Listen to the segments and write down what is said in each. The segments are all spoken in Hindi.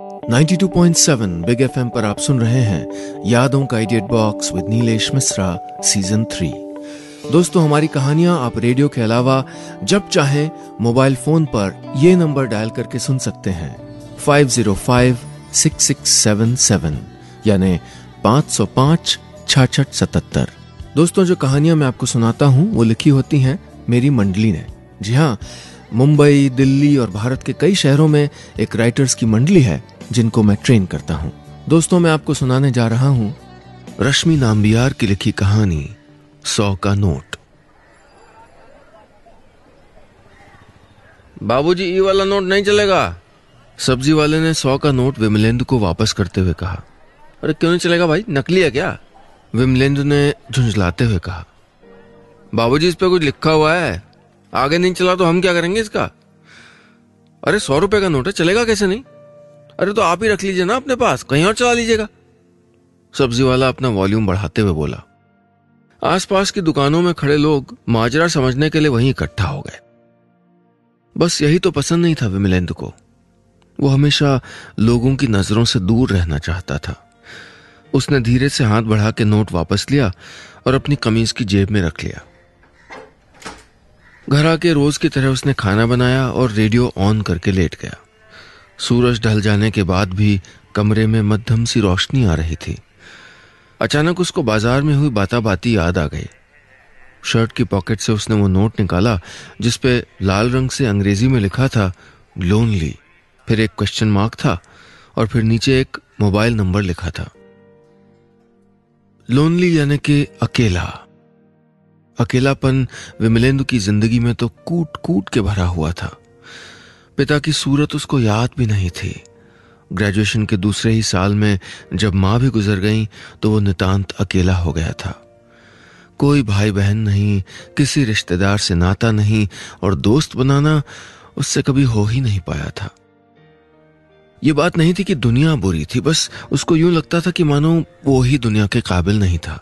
92.7 बिग एफएम पर आप सुन रहे हैं यादों का idiot box with Nilesh Mishra season 3। दोस्तों, हमारी कहानियां आप रेडियो के अलावा जब चाहें मोबाइल फोन पर ये नंबर डायल करके सुन सकते हैं 505-6677 यानी 505-6677। दोस्तों, जो कहानियां मैं आपको सुनाता हूं वो लिखी होती हैं मेरी मंडली ने। जी हाँ, मुंबई, दिल्ली और भारत के कई शहरों में एक राइटर्स की मंडली है जिनको मैं ट्रेन करता हूं। दोस्तों, मैं आपको सुनाने जा रहा हूं रश्मि नाम्बियार की लिखी कहानी 100 का नोट। बाबूजी, ये वाला नोट नहीं चलेगा। सब्जी वाले ने 100 का नोट विमलेंदु को वापस करते हुए कहा। अरे क्यों नहीं चलेगा भाई, नकली है क्या? विमलेंदु ने झुंझलाते हुए कहा। बाबूजी, इस पे कुछ लिखा हुआ है, आगे नहीं चला तो हम क्या करेंगे इसका? अरे 100 रुपए का नोट है, चलेगा कैसे नहीं? अरे तो आप ही रख लीजिए ना अपने पास, कहीं और चला लीजिएगा। सब्जी वाला अपना वॉल्यूम बढ़ाते हुए बोला। आसपास की दुकानों में खड़े लोग माजरा समझने के लिए वहीं इकट्ठा हो गए। बस यही तो पसंद नहीं था विमलेंदु को। वो हमेशा लोगों की नजरों से दूर रहना चाहता था। उसने धीरे से हाथ बढ़ा के नोट वापस लिया और अपनी कमीज की जेब में रख लिया। घर आके रोज की तरह उसने खाना बनाया और रेडियो ऑन करके लेट गया। सूरज ढल जाने के बाद भी कमरे में मध्यम सी रोशनी आ रही थी। अचानक उसको बाजार में हुई बाताबाती याद आ गई। शर्ट की पॉकेट से उसने वो नोट निकाला जिसपे लाल रंग से अंग्रेजी में लिखा था लोनली, फिर एक क्वेश्चन मार्क था और फिर नीचे एक मोबाइल नंबर लिखा था। लोनली यानी कि अकेला। अकेलापन विमलेंदु की जिंदगी में तो कूट कूट के भरा हुआ था। पिता की सूरत उसको याद भी नहीं थी। ग्रेजुएशन के दूसरे ही साल में जब मां भी गुजर गई तो वो नितांत अकेला हो गया था। कोई भाई बहन नहीं, किसी रिश्तेदार से नाता नहीं और दोस्त बनाना उससे कभी हो ही नहीं पाया था। ये बात नहीं थी कि दुनिया बुरी थी, बस उसको यूं लगता था कि मानो वो ही दुनिया के काबिल नहीं था।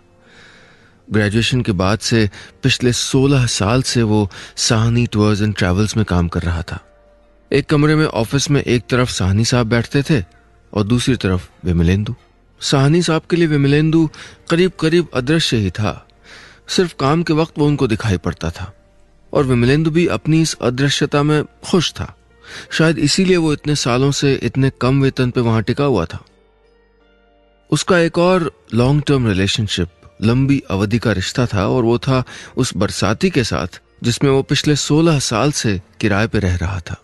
ग्रेजुएशन के बाद से पिछले 16 साल से वो साहनी टूर्स एंड ट्रैवल्स में काम कर रहा था। एक कमरे में ऑफिस में एक तरफ साहनी साहब बैठते थे और दूसरी तरफ विमलेंदु। साहनी साहब के लिए विमलेंदु करीब करीब अदृश्य ही था। सिर्फ काम के वक्त वो उनको दिखाई पड़ता था और विमलेंदु भी अपनी इस अदृश्यता में खुश था। शायद इसीलिए वो इतने सालों से इतने कम वेतन पे वहां टिका हुआ था। उसका एक और लॉन्ग टर्म रिलेशनशिप, लंबी अवधि का रिश्ता था और वो था उस बरसाती के साथ जिसमें वो पिछले 16 साल से किराए पे रह रहा था।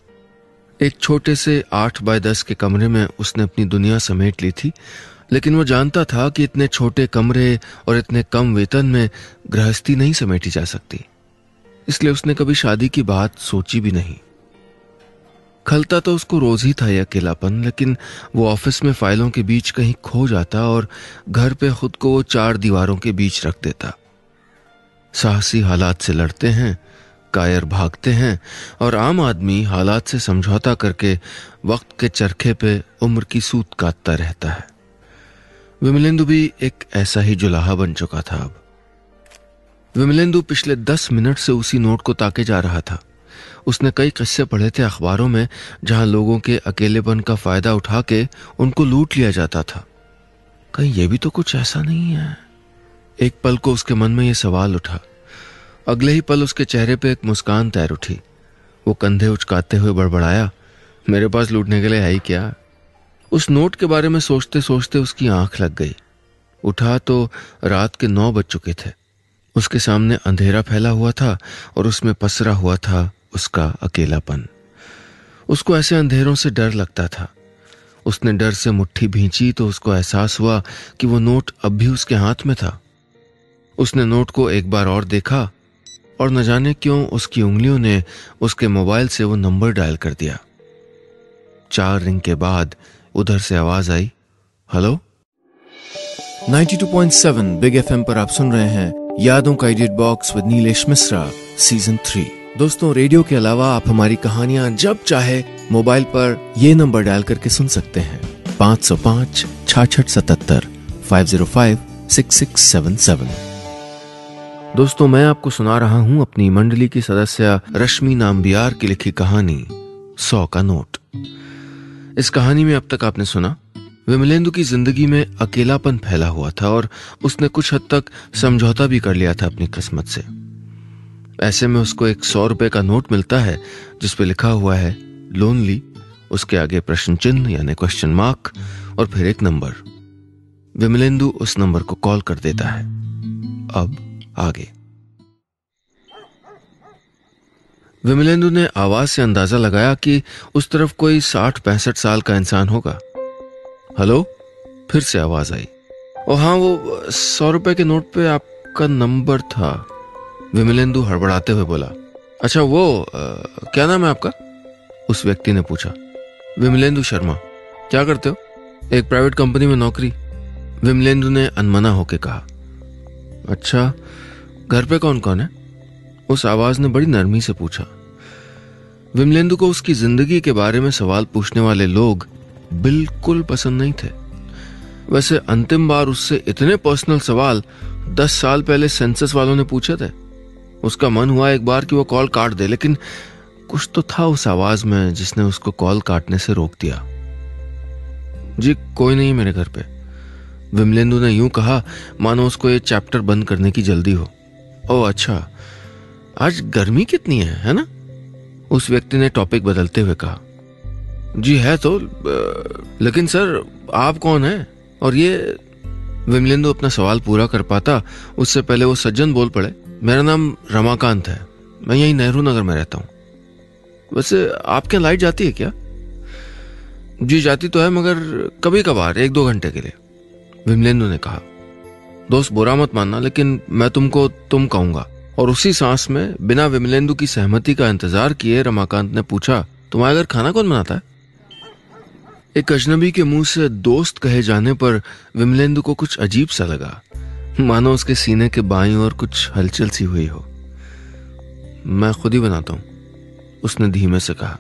एक छोटे से 8 बाय 10 के कमरे में उसने अपनी दुनिया समेट ली थी, लेकिन वो जानता था कि इतने छोटे कमरे और इतने कम वेतन में गृहस्थी नहीं समेटी जा सकती। इसलिए उसने कभी शादी की बात सोची भी नहीं। खलता तो उसको रोज ही था यह अकेलापन, लेकिन वो ऑफिस में फाइलों के बीच कहीं खो जाता और घर पे खुद को वो 4 दीवारों के बीच रख देता। साहसी हालात से लड़ते हैं, कायर भागते हैं और आम आदमी हालात से समझौता करके वक्त के चरखे पे उम्र की सूत काटता रहता है। विमलेंदु भी एक ऐसा ही जुलाहा बन चुका था। अब विमलेंदु पिछले 10 मिनट से उसी नोट को ताके जा रहा था। उसने कई किस्से पढ़े थे अखबारों में जहां लोगों के अकेलेपन का फायदा उठा के उनको लूट लिया जाता था। कहीं ये भी तो कुछ ऐसा नहीं है? एक पल को उसके मन में यह सवाल उठा। अगले ही पल उसके चेहरे पे एक मुस्कान तैर उठी। वो कंधे उचकाते हुए बड़बड़ाया, मेरे पास लूटने के लिए है ही क्या? उस नोट के बारे में सोचते सोचते उसकी आंख लग गई। उठा तो रात के 9 बज चुके थे। उसके सामने अंधेरा फैला हुआ था और उसमें पसरा हुआ था उसका अकेलापन। उसको ऐसे अंधेरों से डर लगता था। उसने डर से मुट्ठी भींची तो उसको एहसास हुआ कि वो नोट अब भी उसके हाथ में था। उसने नोट को एक बार और देखा और न जाने क्यों उसकी उंगलियों ने उसके मोबाइल से वो नंबर डायल कर दिया। 4 रिंग के बाद उधर से आवाज आई, हेलो। 92.7 बिग एफएम पर आप सुन रहे हैं यादों का idiot box with Nilesh Mishra season 3। दोस्तों, रेडियो के अलावा आप हमारी कहानियां जब चाहे मोबाइल पर ये नंबर डायल करके सुन सकते हैं 505-6677 505-6677। दोस्तों, मैं आपको सुना रहा हूं अपनी मंडली की सदस्य रश्मि नाम्बियार की लिखी कहानी 100 का नोट। इस कहानी में अब तक आपने सुना, विमलेंदु की जिंदगी में अकेलापन फैला हुआ था और उसने कुछ हद तक समझौता भी कर लिया था अपनी किस्मत से। ऐसे में उसको एक 100 रुपए का नोट मिलता है जिसपे लिखा हुआ है लोनली, उसके आगे प्रश्न चिन्ह यानी क्वेश्चन मार्क और फिर एक नंबर। विमलेंदु उस नंबर को कॉल कर देता है। अब आगे। विमलेंदु ने आवाज से अंदाजा लगाया कि उस तरफ कोई 60-65 साल का इंसान होगा। हेलो, फिर से आवाज आई। ओ हाँ, वो 100 रुपए के नोट पे आपका नंबर था। विमलेंदु हड़बड़ाते हुए बोला। अच्छा वो क्या नाम है आपका? उस व्यक्ति ने पूछा। विमलेंदु शर्मा। क्या करते हो? एक प्राइवेट कंपनी में नौकरी। विमलेंदु ने अनमना होकर कहा। अच्छा, घर पे कौन कौन है? उस आवाज ने बड़ी नरमी से पूछा। विमलेंदु को उसकी जिंदगी के बारे में सवाल पूछने वाले लोग बिल्कुल पसंद नहीं थे। वैसे अंतिम बार उससे इतने पर्सनल सवाल 10 साल पहले सेंसस वालों ने पूछे थे। उसका मन हुआ एक बार कि वो कॉल काट दे, लेकिन कुछ तो था उस आवाज में जिसने उसको कॉल काटने से रोक दिया। जी कोई नहीं मेरे घर पे, विमलेंदु ने यूं कहा मानो उसको ये चैप्टर बंद करने की जल्दी हो। ओह अच्छा, आज गर्मी कितनी है ना? उस व्यक्ति ने टॉपिक बदलते हुए कहा। जी है तो, लेकिन सर आप कौन हैं? और ये विमलेंदु अपना सवाल पूरा कर पाता उससे पहले वो सज्जन बोल पड़े। मेरा नाम रमाकांत है, मैं यही नेहरू नगर में रहता हूं। वैसे आपके यहाँ लाइट जाती है क्या? जी जाती तो है, मगर कभी कभार 1-2 घंटे के लिए, विमलेंदु ने कहा। दोस्त बुरा मत मानना, लेकिन मैं तुमको तुम कहूंगा। और उसी सांस में बिना विमलेंदु की सहमति का इंतजार किए रमाकांत ने पूछा, तुम्हारे घर खाना कौन बनाता है? एक अजनबी के मुंह से दोस्त कहे जाने पर विमलेंदु को कुछ अजीब सा लगा, मानो उसके सीने के बाईं ओर कुछ हलचल सी हुई हो। मैं खुद ही बनाता हूं, उसने धीमे से कहा।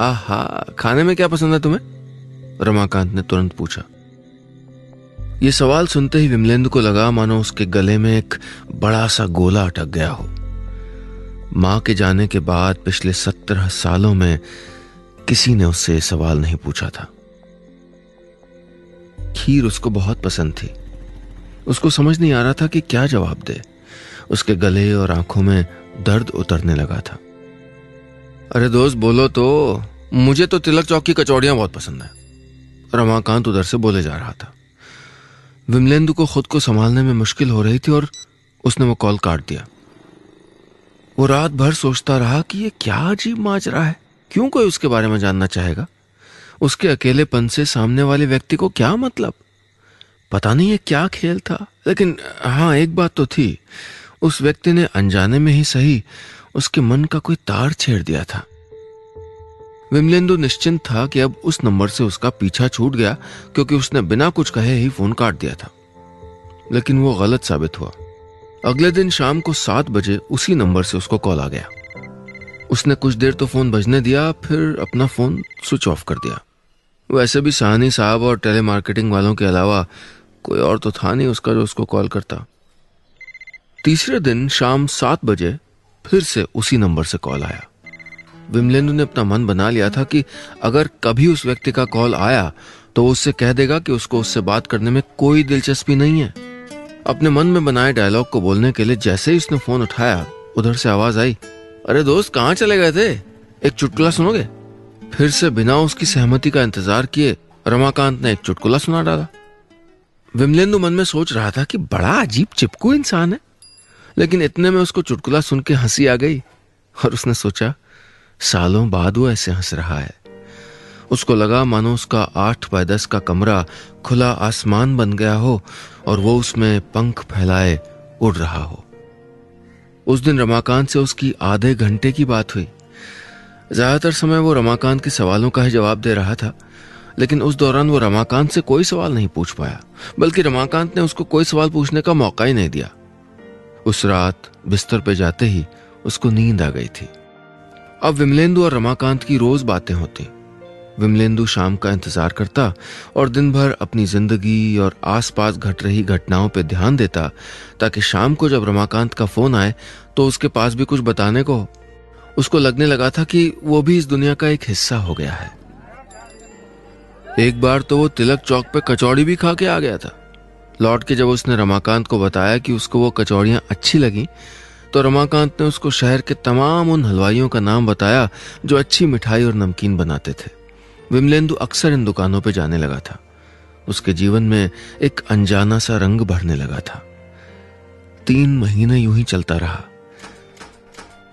आहा, खाने में क्या पसंद है तुम्हें? रमाकांत ने तुरंत पूछा। यह सवाल सुनते ही विमलेंदु को लगा मानो उसके गले में एक बड़ा सा गोला अटक गया हो। मां के जाने के बाद पिछले 17 सालों में किसी ने उससे सवाल नहीं पूछा था। खीर उसको बहुत पसंद थी। उसको समझ नहीं आ रहा था कि क्या जवाब दे। उसके गले और आंखों में दर्द उतरने लगा था। अरे दोस्त बोलो तो, मुझे तो तिलक चौक की कचौड़ियां बहुत पसंद है, रमाकांत उधर से बोले जा रहा था। विमलेंदु को खुद को संभालने में मुश्किल हो रही थी और उसने वो कॉल काट दिया। वो रात भर सोचता रहा कि ये क्या अजीब माजरा है, क्यों कोई उसके बारे में जानना चाहेगा? उसके अकेलेपन से सामने वाले व्यक्ति को क्या मतलब? पता नहीं ये क्या खेल था। लेकिन हाँ, एक बात तो थी, उस व्यक्ति ने अनजाने में ही सही उसके मन का कोई तार छेड़ दिया था। विमलेंदु निश्चिंत था कि अब उस नंबर से उसका पीछा छूट गया, क्योंकि उसने बिना कुछ कहे ही फोन काट दिया था। लेकिन वो गलत साबित हुआ। अगले दिन शाम को 7 बजे उसी नंबर से उसको कॉल आ गया। उसने कुछ देर तो फोन बजने दिया, फिर अपना फोन स्विच ऑफ कर दिया। वैसे भी साहनी साहब और टेलीमार्केटिंग वालों के अलावा कोई और तो था नहीं उसका जो उसको कॉल करता। तीसरे दिन शाम 7 बजे फिर से उसी नंबर से कॉल आया। विमलेंदु ने अपना मन बना लिया था कि अगर कभी उस व्यक्ति का कॉल आया तो उससे कह देगा कि उसको उससे बात करने में कोई दिलचस्पी नहीं है। अपने मन में बनाए डायलॉग को बोलने के लिए जैसे ही उसने फोन उठाया, उधर से आवाज आई, अरे दोस्त कहां चले गए थे, एक चुटकुला सुनोगे? फिर से बिना उसकी सहमति का इंतजार किए रमाकांत ने एक चुटकुला सुना डाला। विमलेंदु मन में सोच रहा था कि बड़ा अजीब चिपकू इंसान है, लेकिन इतने में उसको चुटकुला सुन के हंसी आ गई और उसने सोचा सालों बाद वो ऐसे हंस रहा है। उसको लगा मानो उसका 8x10 का कमरा खुला आसमान बन गया हो और वो उसमें पंख फैलाए उड़ रहा हो। उस दिन रमाकांत से उसकी आधे घंटे की बात हुई। ज्यादातर समय वो रमाकांत के सवालों का ही जवाब दे रहा था, लेकिन उस दौरान वो रमाकांत से कोई सवाल नहीं पूछ पाया, बल्कि रमाकांत ने उसको कोई सवाल पूछने का मौका ही नहीं दिया। उस रात बिस्तर पे जाते ही उसको नींद आ गई थी। अब विमलेंदु और रमाकांत की रोज बातें होती। विमलेंदु शाम का इंतजार करता और दिन भर अपनी जिंदगी और आसपास घट रही घटनाओं पे ध्यान देता, ताकि शाम को जब रमाकांत का फोन आए तो उसके पास भी कुछ बताने को हो। उसको लगने लगा था कि वो भी इस दुनिया का एक हिस्सा हो गया है। एक बार तो वो तिलक चौक पे कचौड़ी भी खा के आ गया था। लौट के जब उसने रमाकांत को बताया कि उसको वो कचौड़ियां अच्छी लगी, तो रमाकांत ने उसको शहर के तमाम उन हलवाइयों का नाम बताया जो अच्छी मिठाई और नमकीन बनाते थे। विमलेंदु अक्सर इन दुकानों पे जाने लगा था। उसके जीवन में एक अनजाना सा रंग भरने लगा था। 3 महीने यूं ही चलता रहा।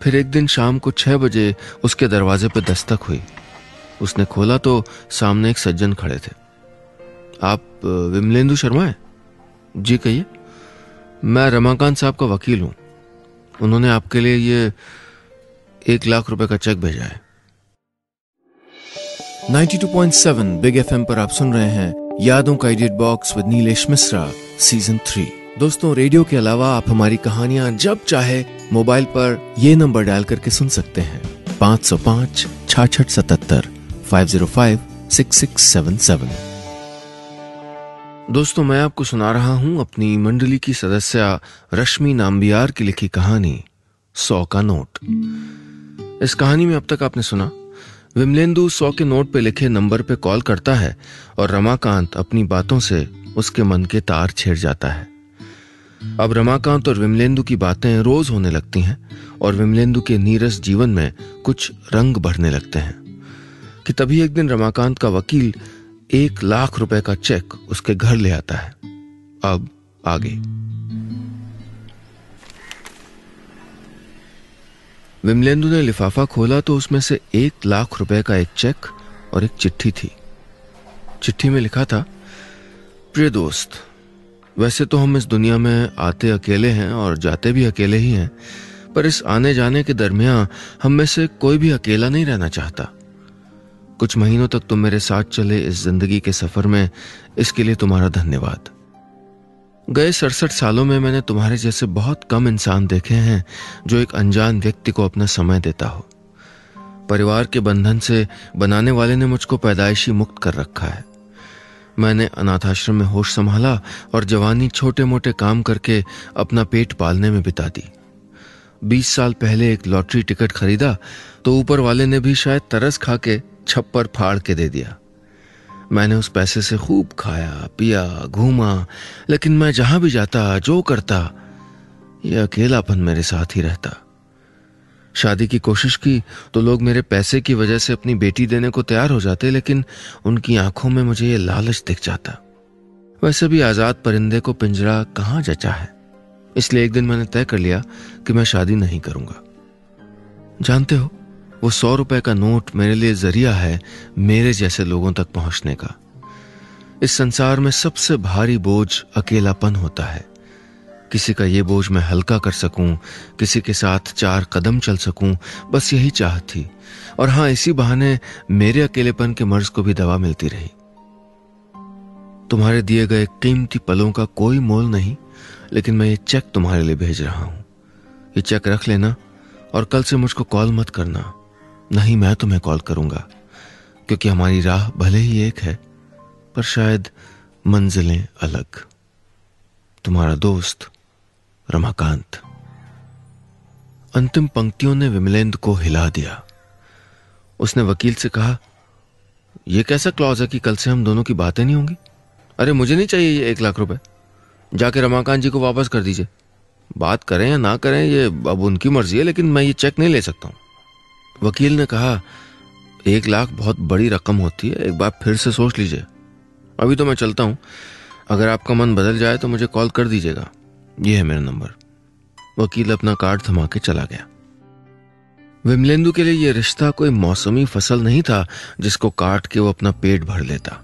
फिर एक दिन शाम को 6 बजे उसके दरवाजे पर दस्तक हुई। उसने खोला तो सामने एक सज्जन खड़े थे। आप विमलेंदु शर्मा हैं? जी कहिए। मैं रमाकांत साहब का वकील हूं। उन्होंने आपके लिए ये 1 लाख रुपए का चेक भेजा है। 92.7 बिग एफएम पर आप सुन रहे हैं यादों का edit box with Nilesh Mishra season 3। दोस्तों, रेडियो के अलावा आप हमारी कहानियां जब चाहे मोबाइल पर ये नंबर डायल करके सुन सकते हैं 505 66 77 505 6677। दोस्तों, मैं आपको सुना रहा हूं अपनी मंडली की सदस्य रश्मि नाम्बियार की लिखी कहानी 100 का नोट। इस कहानी में अब तक आपने सुना, विमलेंदु 100 के नोट पे लिखे नंबर पे कॉल करता है और रमाकांत अपनी बातों से उसके मन के तार छेड़ जाता है। अब रमाकांत और विमलेंदु की बातें रोज होने लगती हैं और विमलेंदु के नीरस जीवन में कुछ रंग भरने लगते हैं कि तभी एक दिन रमाकांत का वकील 1 लाख रुपए का चेक उसके घर ले आता है। अब आगे। विमलेंदु ने लिफाफा खोला तो उसमें से 1 लाख रुपए का एक चेक और एक चिट्ठी थी। चिट्ठी में लिखा था, प्रिय दोस्त, वैसे तो हम इस दुनिया में आते अकेले हैं और जाते भी अकेले ही हैं, पर इस आने जाने के दरमियान हम में से कोई भी अकेला नहीं रहना चाहता। कुछ महीनों तक तुम मेरे साथ चले इस जिंदगी के सफर में, इसके लिए तुम्हारा धन्यवाद। गए 67 सालों में मैंने तुम्हारे जैसे बहुत कम इंसान देखे हैं जो एक अनजान व्यक्ति को अपना समय देता हो। परिवार के बंधन से बनाने वाले ने मुझको पैदाइशी मुक्त कर रखा है। मैंने अनाथाश्रम में होश संभाला और जवानी छोटे मोटे काम करके अपना पेट पालने में बिता दी। 20 साल पहले एक लॉटरी टिकट खरीदा तो ऊपर वाले ने भी शायद तरस खा के छप्पर फाड़ के दे दिया। मैंने उस पैसे से खूब खाया पिया घूमा, लेकिन मैं जहां भी जाता जो करता, यह अकेलापन मेरे साथ ही रहता। शादी की कोशिश की तो लोग मेरे पैसे की वजह से अपनी बेटी देने को तैयार हो जाते, लेकिन उनकी आंखों में मुझे ये लालच दिख जाता। वैसे भी आजाद परिंदे को पिंजरा कहां जचा है, इसलिए एक दिन मैंने तय कर लिया कि मैं शादी नहीं करूंगा। जानते हो, वो 100 रुपए का नोट मेरे लिए जरिया है मेरे जैसे लोगों तक पहुंचने का। इस संसार में सबसे भारी बोझ अकेलापन होता है। किसी का ये बोझ मैं हल्का कर सकूं, किसी के साथ 4 कदम चल सकूं, बस यही चाहत थी। और हां, इसी बहाने मेरे अकेलेपन के मर्ज को भी दवा मिलती रही। तुम्हारे दिए गए कीमती पलों का कोई मोल नहीं, लेकिन मैं ये चेक तुम्हारे लिए भेज रहा हूं। ये चेक रख लेना और कल से मुझको कॉल मत करना। नहीं, मैं तुम्हें कॉल करूंगा, क्योंकि हमारी राह भले ही एक है पर शायद मंजिलें अलग। तुम्हारा दोस्त रमाकांत। अंतिम पंक्तियों ने विमलेंदु को हिला दिया। उसने वकील से कहा, यह कैसा क्लॉज है कि कल से हम दोनों की बातें नहीं होंगी? अरे मुझे नहीं चाहिए ये 1 लाख रुपए, जाके रमाकांत जी को वापस कर दीजिए। बात करें या ना करें ये अब उनकी मर्जी है, लेकिन मैं ये चेक नहीं ले सकता हूं। वकील ने कहा, 1 लाख बहुत बड़ी रकम होती है, एक बार फिर से सोच लीजिए। अभी तो मैं चलता हूं, अगर आपका मन बदल जाए तो मुझे कॉल कर दीजिएगा, ये है मेरा नंबर। वकील अपना कार्ड थमा के चला गया। विमलेंदु के लिए यह रिश्ता कोई मौसमी फसल नहीं था जिसको काट के वो अपना पेट भर लेता।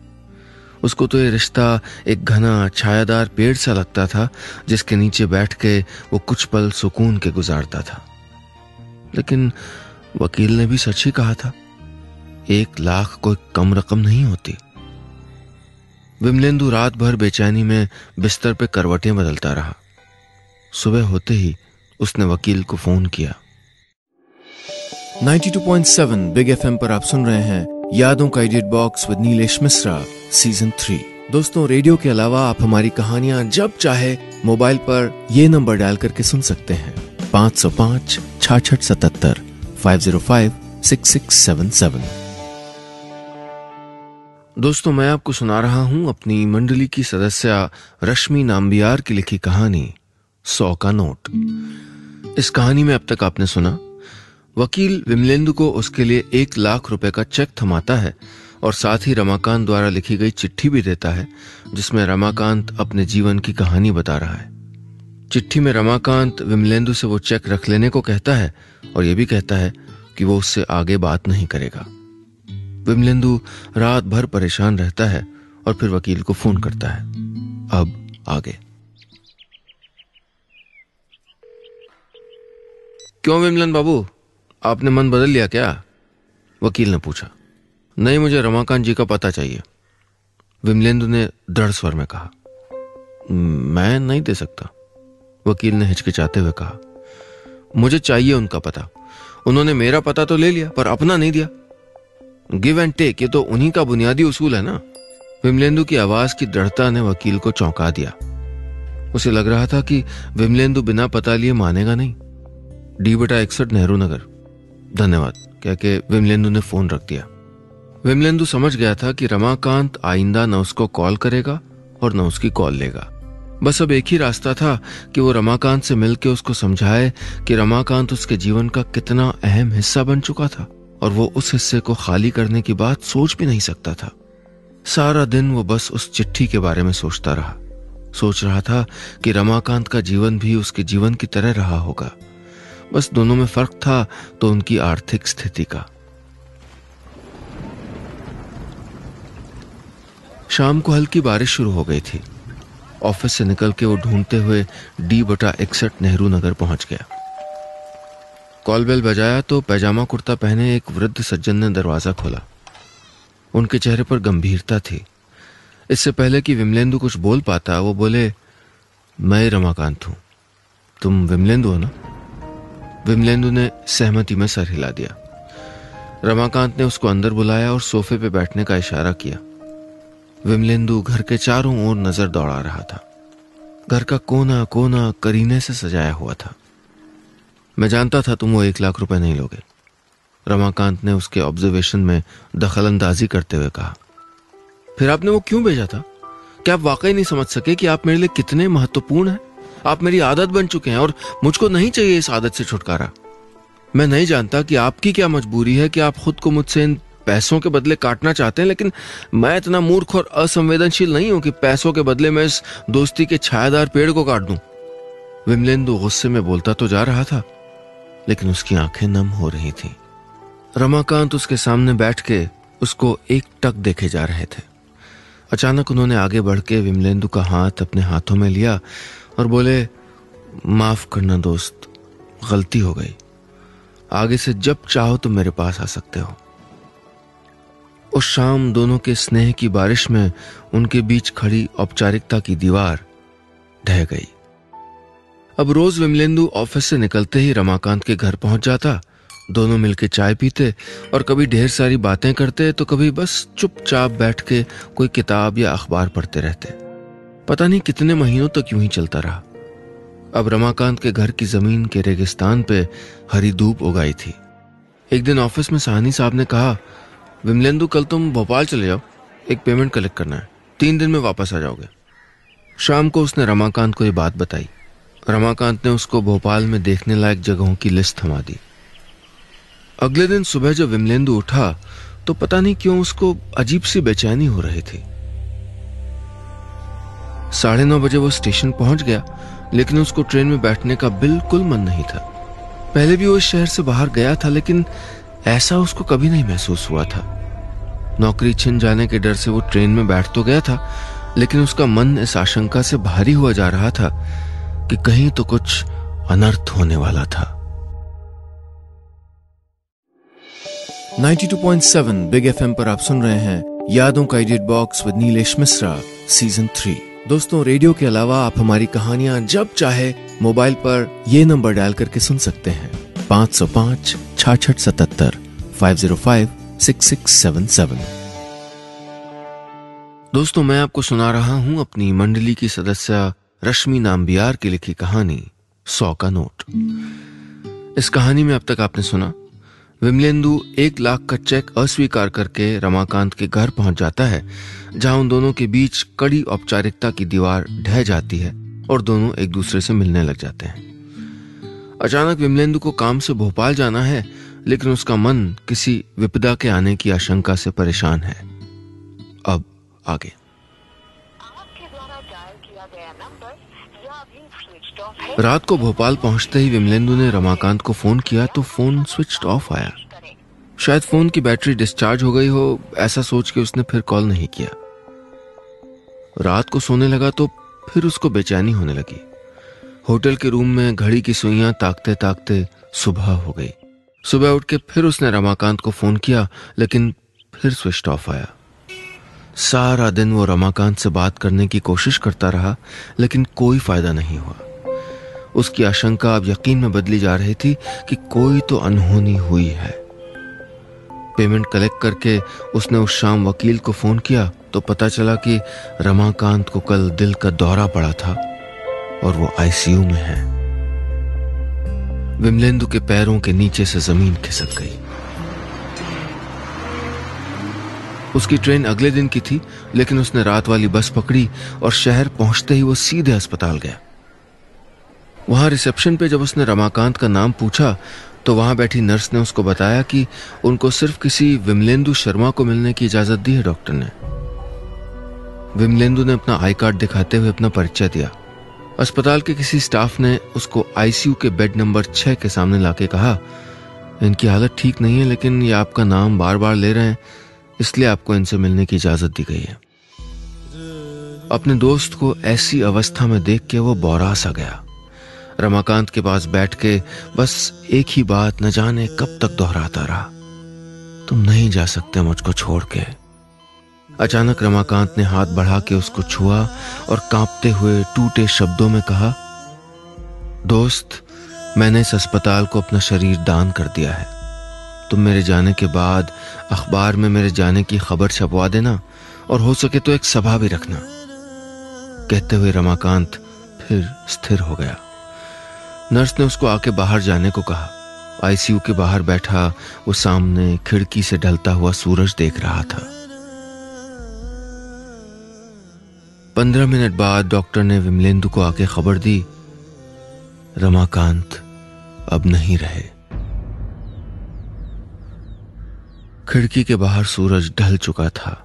उसको तो ये रिश्ता एक घना छायादार पेड़ सा लगता था जिसके नीचे बैठ के वो कुछ पल सुकून के गुजारता था। लेकिन वकील ने भी सच ही कहा था, 1 लाख कोई कम रकम नहीं होती। विमलेंदु रात भर बेचैनी में बिस्तर पे करवटें बदलता रहा। सुबह होते ही उसने वकील को फोन किया। 92.7 बिग एफएम पर आप सुन रहे हैं यादों का edit box with Nilesh Mishra season 3। दोस्तों, रेडियो के अलावा आप हमारी कहानियां जब चाहे मोबाइल पर ये नंबर डायल करके सुन सकते हैं 505 66 77 505 6677। दोस्तों, मैं आपको सुना रहा हूं अपनी मंडली की सदस्य रश्मि नाम्बियार की लिखी कहानी 100 का नोट। इस कहानी में अब तक आपने सुना, वकील विमलेंदु को उसके लिए 1 लाख रुपए का चेक थमाता है और साथ ही रमाकांत द्वारा लिखी गई चिट्ठी भी देता है, जिसमें रमाकांत अपने जीवन की कहानी बता रहा है। चिट्ठी में रमाकांत विमलेंदु से वो चेक रख लेने को कहता है और ये भी कहता है कि वो उससे आगे बात नहीं करेगा। विमलेंदु रात भर परेशान रहता है और फिर वकील को फोन करता है। अब आगे। क्यों विमलन बाबू, आपने मन बदल लिया क्या? वकील ने पूछा। नहीं, मुझे रमाकांत जी का पता चाहिए, विमलेंदु ने दृढ़ स्वर में कहा। मैं नहीं दे सकता, वकील ने हिचकिचाते हुए कहा। मुझे चाहिए उनका पता। उन्होंने मेरा पता तो ले लिया पर अपना नहीं दिया। गिव एंड टेक, ये तो उन्हीं का बुनियादी उसूल है ना। विमलेंदु की आवाज की दृढ़ता ने वकील को चौंका दिया। उसे लग रहा था कि विमलेंदु बिना पता लिए मानेगा नहीं। D/61 नेहरू नगर, धन्यवाद, कह के विमलेंदु ने फोन रख दिया। विमलेंदु समझ गया था कि रमाकांत आइंदा न उसको कॉल करेगा और न उसकी कॉल लेगा। बस अब एक ही रास्ता था कि वो रमाकांत से मिलकर उसको समझाए कि रमाकांत उसके जीवन का कितना अहम हिस्सा बन चुका था और वो उस हिस्से को खाली करने की बात सोच भी नहीं सकता था। सारा दिन वो बस उस चिट्ठी के बारे में सोचता रहा। सोच रहा था कि रमाकांत का जीवन भी उसके जीवन की तरह रहा होगा, बस दोनों में फर्क था तो उनकी आर्थिक स्थिति का। शाम को हल्की बारिश शुरू हो गई थी। ऑफिस से निकल के वो ढूंढते हुए D/61 नेहरू नगर पहुंच गया। कॉल बेल बजाया तो पैजामा कुर्ता पहने एक वृद्ध सज्जन ने दरवाजा खोला। उनके चेहरे पर गंभीरता थी। इससे पहले कि विमलेंदु कुछ बोल पाता, वो बोले, मैं रमाकांत हूं, तुम विमलेंदु हो ना? विमलेंदु ने सहमति में सर हिला दिया। रमाकांत ने उसको अंदर बुलाया और सोफे पे बैठने का इशारा किया। विमलेंदु घर के चारों ओर नजर दौड़ा रहा था। घर का कोना कोना करीने से सजाया हुआ था। मैं जानता था तुम वो 1 लाख रुपए नहीं लोगे, रमाकांत ने उसके ऑब्जर्वेशन में दखल अंदाजी करते हुए कहा। फिर आपने वो क्यों भेजा था? क्या आप वाकई नहीं समझ सके कि आप मेरे लिए कितने महत्वपूर्ण हैं? आप मेरी आदत बन चुके हैं और मुझको नहीं चाहिए इस आदत से छुटकारा। मैं नहीं जानता कि आपकी क्या मजबूरी है कि आप खुद को मुझसे इन पैसों के बदले काटना चाहते हैं, लेकिन मैं इतना मूर्ख और असंवेदनशील नहीं हूं कि पैसों के बदले मैं इस दोस्ती के छायादार पेड़ को काट दूं। विमलेंदु गुस्से में बोलता तो जा रहा था, लेकिन उसकी आंखें नम हो रही थीं। रमाकांत उसके सामने बैठ के उसको एकटक देखे जा रहे थे। अचानक उन्होंने आगे बढ़ के विमलेंदु का हाथ अपने हाथों में लिया और बोले, माफ करना दोस्त, गलती हो गई। आगे से जब चाहो तुम मेरे पास आ सकते हो। उस शाम दोनों के स्नेह की बारिश में उनके बीच खड़ी औपचारिकता की दीवार ढह गई। अब रोज विमलेंदु ऑफिस से निकलते ही रमाकांत के घर पहुंच जाता। दोनों मिलकर चाय पीते और कभी ढेर सारी बातें करते तो कभी बस चुपचाप बैठ के कोई किताब या अखबार पढ़ते रहते। पता नहीं कितने महीनों तक यूं ही चलता रहा। अब रमाकांत के घर की जमीन के रेगिस्तान पे हरी धूप उगाई थी। एक दिन ऑफिस में साहनी साहब ने कहा, विमलेंदु कल तुम भोपाल चले जाओ, एक पेमेंट कलेक्ट करना है, 3 दिन में वापस आ जाओगे। शाम को उसने रमाकांत को ये बात बताई। रमाकांत ने उसको भोपाल में देखने लायक जगहों की लिस्ट थमा दी। अगले दिन सुबह जब विमलेंदु उठा तो पता नहीं क्यों उसको अजीब सी बेचैनी हो रही थी। 9:30 बजे वो स्टेशन पहुंच गया, लेकिन उसको ट्रेन में बैठने का बिल्कुल मन नहीं था। पहले भी वो इस शहर से बाहर गया था, लेकिन ऐसा उसको कभी नहीं महसूस हुआ था। नौकरी छिन जाने के डर से वो ट्रेन में बैठ तो गया था, लेकिन उसका मन इस आशंका से भारी हुआ जा रहा था कि कहीं तो कुछ अनर्थ होने वाला था। 92.7 बिग FM पर आप सुन रहे हैं यादों का edit box with Nilesh Mishra season 3। दोस्तों, रेडियो के अलावा आप हमारी कहानियां जब चाहे मोबाइल पर ये नंबर डायल करके सुन सकते हैं 505-6677 505-6677। दोस्तों, मैं आपको सुना रहा हूं अपनी मंडली की सदस्य रश्मि नाम्बियार की लिखी कहानी 100 का नोट। इस कहानी में अब तक आपने सुना, विमलेंदु 1 लाख का चेक अस्वीकार करके रमाकांत के घर पहुंच जाता है, जहां उन दोनों के बीच कड़ी औपचारिकता की दीवार ढह जाती है और दोनों एक दूसरे से मिलने लग जाते हैं। अचानक विमलेंदु को काम से भोपाल जाना है, लेकिन उसका मन किसी विपदा के आने की आशंका से परेशान है। अब आगे। रात को भोपाल पहुंचते ही विमलेंदु ने रमाकांत को फोन किया तो फोन स्विच्ड ऑफ आया। शायद फोन की बैटरी डिस्चार्ज हो गई हो, ऐसा सोच के उसने फिर कॉल नहीं किया। रात को सोने लगा तो फिर उसको बेचैनी होने लगी। होटल के रूम में घड़ी की सुइयां ताकते ताकते सुबह हो गई। सुबह उठ के फिर उसने रमाकांत को फोन किया, लेकिन फिर स्विच ऑफ आया। सारा दिन वो रमाकांत से बात करने की कोशिश करता रहा, लेकिन कोई फायदा नहीं हुआ। उसकी आशंका अब यकीन में बदली जा रही थी कि कोई तो अनहोनी हुई है। पेमेंट कलेक्ट करके उसने उस शाम वकील को फोन किया तो पता चला कि रमाकांत को कल दिल का दौरा पड़ा था और वो आईसीयू में है। विमलेंदु के पैरों के नीचे से जमीन खिसक गई। उसकी ट्रेन अगले दिन की थी, लेकिन उसने रात वाली बस पकड़ी और शहर पहुंचते ही वो सीधे अस्पताल गया। वहां रिसेप्शन पे जब उसने रमाकांत का नाम पूछा तो वहां बैठी नर्स ने उसको बताया कि उनको सिर्फ किसी विमलेंदु शर्मा को मिलने की इजाजत दी है डॉक्टर ने। विमलेंदु ने अपना आई कार्ड दिखाते हुए अपना परिचय दिया। अस्पताल के किसी स्टाफ ने उसको आईसीयू के बेड नंबर 6 के सामने लाके कहा, इनकी हालत ठीक नहीं है, लेकिन ये आपका नाम बार बार ले रहे हैं, इसलिए आपको इनसे मिलने की इजाजत दी गई है। अपने दोस्त को ऐसी अवस्था में देख के वो बौरा सा गया। रमाकांत के पास बैठ के बस एक ही बात न जाने कब तक दोहराता रहा, तुम नहीं जा सकते मुझको छोड़ के। अचानक रमाकांत ने हाथ बढ़ा के उसको छुआ और कांपते हुए टूटे शब्दों में कहा, दोस्त, मैंने इस अस्पताल को अपना शरीर दान कर दिया है। तुम मेरे जाने के बाद अखबार में मेरे जाने की खबर छपवा देना और हो सके तो एक सभा भी रखना। कहते हुए रमाकांत फिर स्थिर हो गया। नर्स ने उसको आके बाहर जाने को कहा। आईसीयू के बाहर बैठा वो सामने खिड़की से ढलता हुआ सूरज देख रहा था। 15 मिनट बाद डॉक्टर ने विमलेंदु को आके खबर दी, रमाकांत अब नहीं रहे। खिड़की के बाहर सूरज ढल चुका था।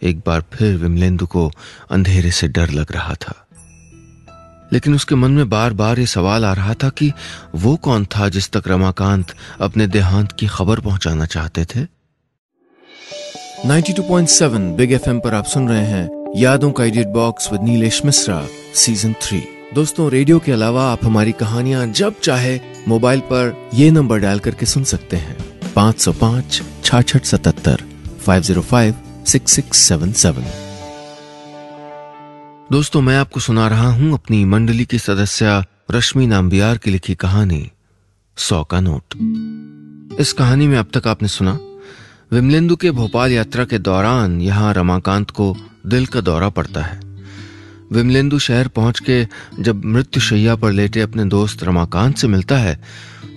एक बार फिर विमलेंदु को अंधेरे से डर लग रहा था, लेकिन उसके मन में बार बार ये सवाल आ रहा था कि वो कौन था जिस तक रमाकांत अपने देहांत की खबर पहुंचाना चाहते थे। 92.7 बिग एफएम पर आप सुन रहे हैं यादों का edit box with Nilesh Mishra season 3। दोस्तों, रेडियो के अलावा आप हमारी कहानियां जब चाहे मोबाइल पर ये नंबर डायल करके सुन सकते हैं, 505 6677 505 6677। दोस्तों, मैं आपको सुना रहा हूं अपनी मंडली की सदस्य रश्मि नाम्बियार की लिखी कहानी 100 का नोट। इस कहानी में अब तक आपने सुना, विमलेंदु के भोपाल यात्रा के दौरान यहां रमाकांत को दिल का दौरा पड़ता है। विमलेंदु शहर पहुंच के जब मृत्युशैया पर लेटे अपने दोस्त रमाकांत से मिलता है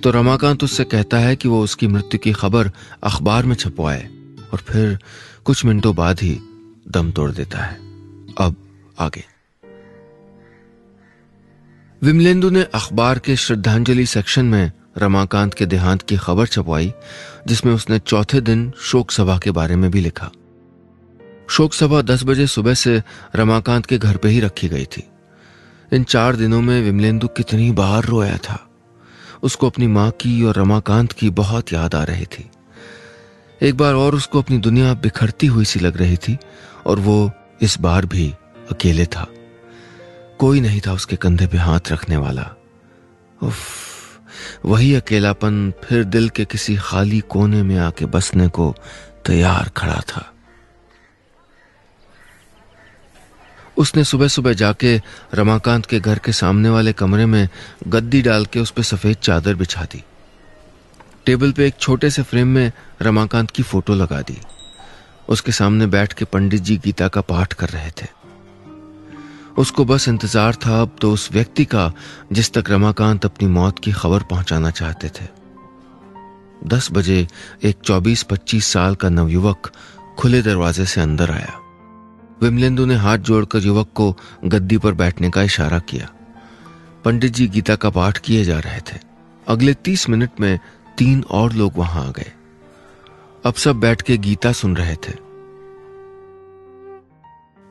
तो रमाकांत उससे कहता है कि वो उसकी मृत्यु की खबर अखबार में छपवाए, और फिर कुछ मिनटों बाद ही दम तोड़ देता है। अब आगे। विमलेंदु ने अखबार के श्रद्धांजलि सेक्शन में रमाकांत के देहांत की खबर छपवाई, जिसमें उसने चौथे दिन शोक सभा के बारे में भी लिखा। शोक सभा 10 बजे सुबह से रमाकांत के घर पे ही रखी गई थी। इन 4 दिनों में विमलेंदु कितनी बार रोया था। उसको अपनी मां की और रमाकांत की बहुत याद आ रही थी। एक बार और उसको अपनी दुनिया बिखरती हुई सी लग रही थी, और वो इस बार भी अकेले था। कोई नहीं था उसके कंधे पे हाथ रखने वाला। उफ, वही अकेलापन फिर दिल के किसी खाली कोने में आके बसने को तैयार खड़ा था। उसने सुबह सुबह जाके रमाकांत के घर के सामने वाले कमरे में गद्दी डाल के उस पर सफेद चादर बिछा दी। टेबल पे एक छोटे से फ्रेम में रमाकांत की फोटो लगा दी। उसके सामने बैठ के पंडित जी गीता का पाठ कर रहे थे। उसको बस इंतजार था अब तो उस व्यक्ति का जिस तक रमाकांत अपनी मौत की खबर पहुंचाना चाहते थे। 10 बजे एक 24-25 साल का नवयुवक खुले दरवाजे से अंदर आया। विमलेंदु ने हाथ जोड़कर युवक को गद्दी पर बैठने का इशारा किया। पंडित जी गीता का पाठ किए जा रहे थे। अगले 30 मिनट में 3 और लोग वहां आ गए। अब सब बैठ के गीता सुन रहे थे।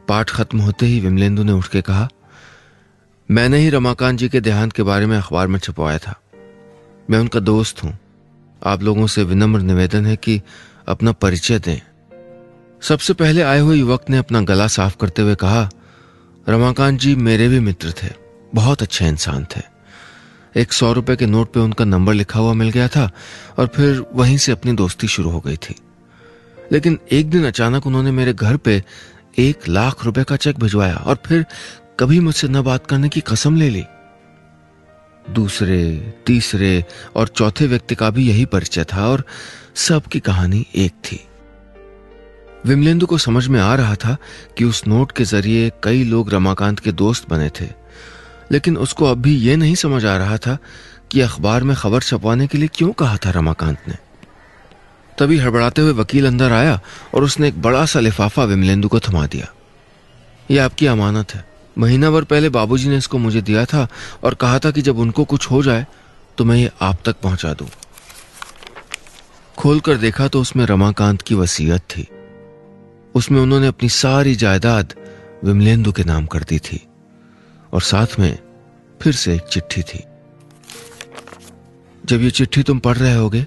पाठ खत्म होते ही विमलेंदु ने उठ के कहा, मैंने ही रमाकांत जी के देहांत के बारे में अखबार में छपवाया था। मैं उनका दोस्त हूं। आप लोगों से विनम्र निवेदन है कि अपना परिचय दें। सबसे पहले आए हुए युवक ने अपना गला साफ करते हुए कहा, रमाकांत जी मेरे भी मित्र थे, बहुत अच्छे इंसान थे। एक 100 रुपए के नोट पे उनका नंबर लिखा हुआ मिल गया था और फिर वहीं से अपनी दोस्ती शुरू हो गई थी। लेकिन एक दिन अचानक उन्होंने मेरे घर पे 1 लाख रुपए का चेक भिजवाया और फिर कभी मुझसे न बात करने की कसम ले ली। दूसरे, तीसरे और चौथे व्यक्ति का भी यही परिचय था और सबकी कहानी एक थी। विमलेंदु को समझ में आ रहा था कि उस नोट के जरिए कई लोग रमाकांत के दोस्त बने थे, लेकिन उसको अब भी यह नहीं समझ आ रहा था कि अखबार में खबर छपवाने के लिए क्यों कहा था रमाकांत ने। तभी हड़बड़ाते हुए वकील अंदर आया और उसने एक बड़ा सा लिफाफा विमलेंदु को थमा दिया। यह आपकी अमानत है। महीना भर पहले बाबूजी ने इसको मुझे दिया था और कहा था कि जब उनको कुछ हो जाए तो मैं ये आप तक पहुंचा दूं। खोलकर देखा तो उसमें रमाकांत की वसीयत थी। उसमें उन्होंने अपनी सारी जायदाद विमलेंदु के नाम कर दी थी और साथ में फिर से एक चिट्ठी थी। जब ये चिट्ठी तुम पढ़ रहे होगे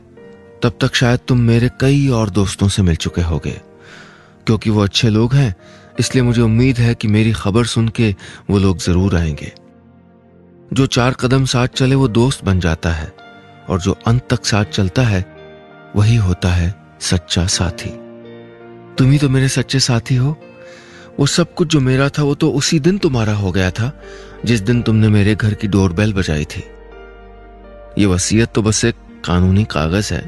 तब तक शायद तुम मेरे कई और दोस्तों से मिल चुके होगे। क्योंकि वो अच्छे लोग हैं इसलिए मुझे उम्मीद है कि मेरी खबर सुन के वो लोग जरूर आएंगे। जो 4 कदम साथ चले वो दोस्त बन जाता है और जो अंत तक साथ चलता है वही होता है सच्चा साथी। तुम ही तो मेरे सच्चे साथी हो। वो सब कुछ जो मेरा था वो तो उसी दिन तुम्हारा हो गया था जिस दिन तुमने मेरे घर की डोरबेल बजाई थी। ये वसीयत तो बस एक कानूनी कागज है।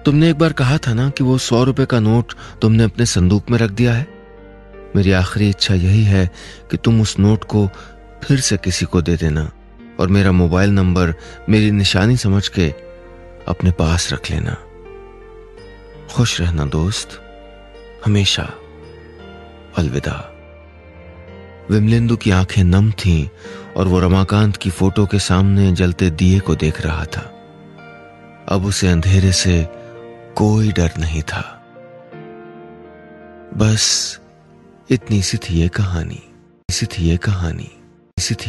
तुमने एक बार कहा था ना कि वो 100 रुपए का नोट तुमने अपने संदूक में रख दिया है। मेरी आखिरी इच्छा यही है कि तुम उस नोट को फिर से किसी को दे देना और मेरा मोबाइल नंबर मेरी निशानी समझ के अपने पास रख लेना। खुश रहना दोस्त, हमेशा। अलविदा। विमलेंदु की आंखें नम थीं और वो रमाकांत की फोटो के सामने जलते दिए को देख रहा था। अब उसे अंधेरे से कोई डर नहीं था। बस इतनी सी थी ये कहानी, इसी थी ये कहानी, इसी थी